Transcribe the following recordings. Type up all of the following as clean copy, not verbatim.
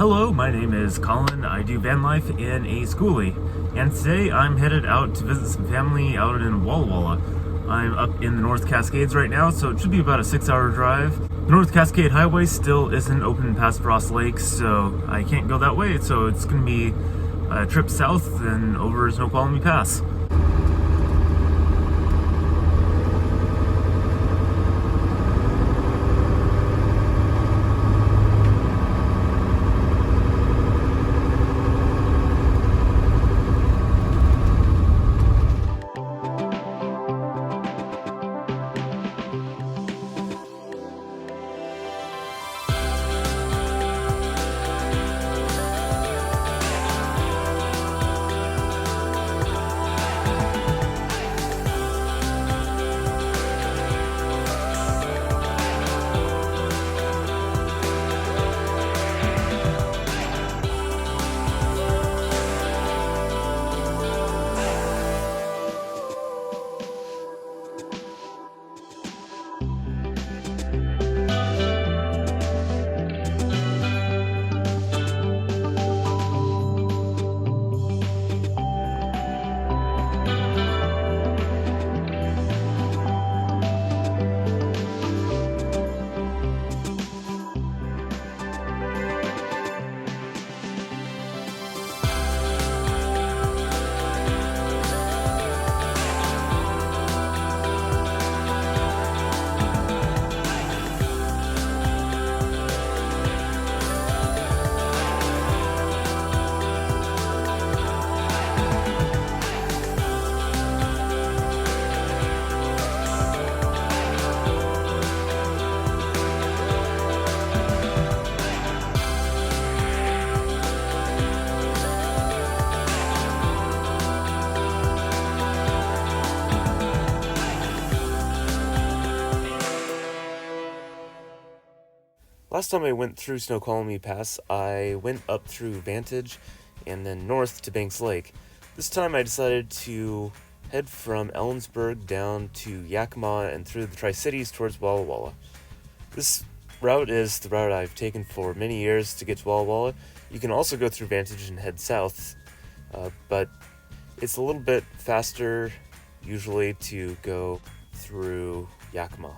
Hello, my name is Colin. I do Vanlife in a Skoolie, and today I'm headed out to visit some family out in Walla Walla. I'm up in the North Cascades right now, so it should be about a 6-hour drive. The North Cascade Highway still isn't open past Ross Lake, so I can't go that way, so it's going to be a trip south and over Snoqualmie Pass. Last time I went through Snoqualmie Pass, I went up through Vantage and then north to Banks Lake. This time I decided to head from Ellensburg down to Yakima and through the Tri-Cities towards Walla Walla. This route is the route I've taken for many years to get to Walla Walla. You can also go through Vantage and head south, but it's a little bit faster usually to go through Yakima.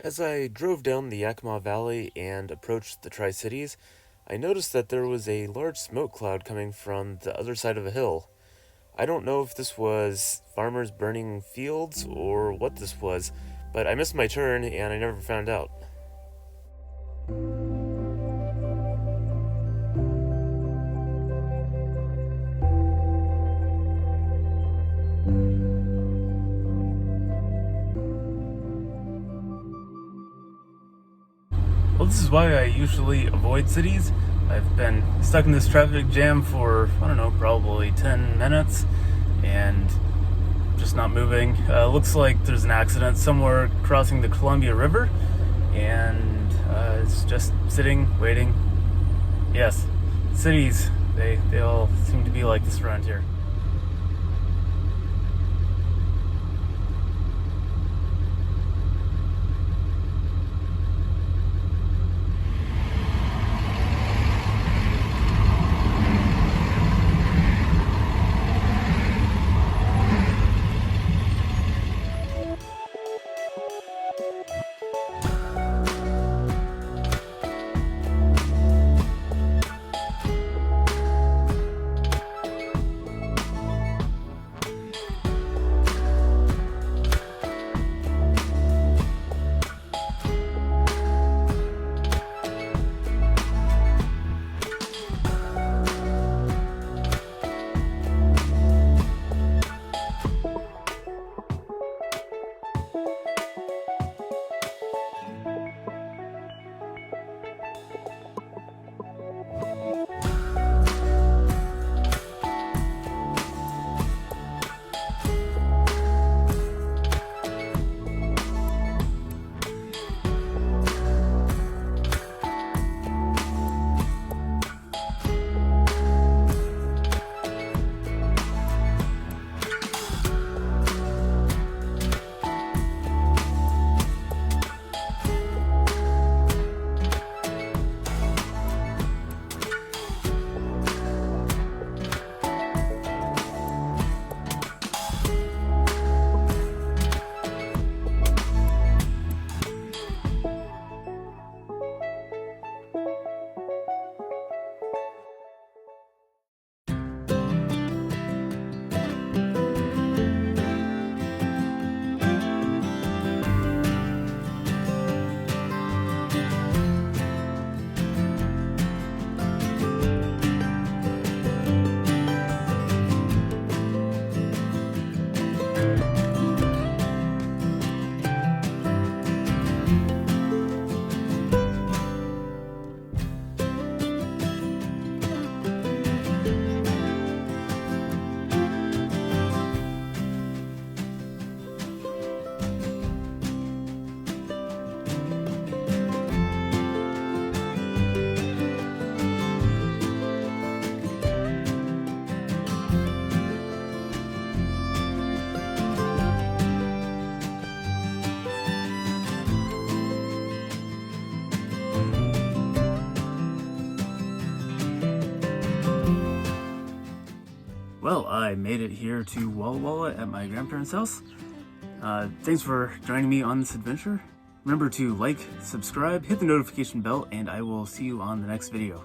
As I drove down the Yakima Valley and approached the Tri-Cities, I noticed that there was a large smoke cloud coming from the other side of a hill. I don't know if this was farmers burning fields or what this was, but I missed my turn and I never found out. Well, this is why I usually avoid cities. I've been stuck in this traffic jam for, I don't know, probably 10 minutes and just not moving. Looks like there's an accident somewhere crossing the Columbia River, and it's just sitting, waiting. Yes, cities, they all seem to be like this around here. Well, I made it here to Walla Walla at my grandparents' house. Thanks for joining me on this adventure. Remember to like, subscribe, hit the notification bell, and I will see you on the next video.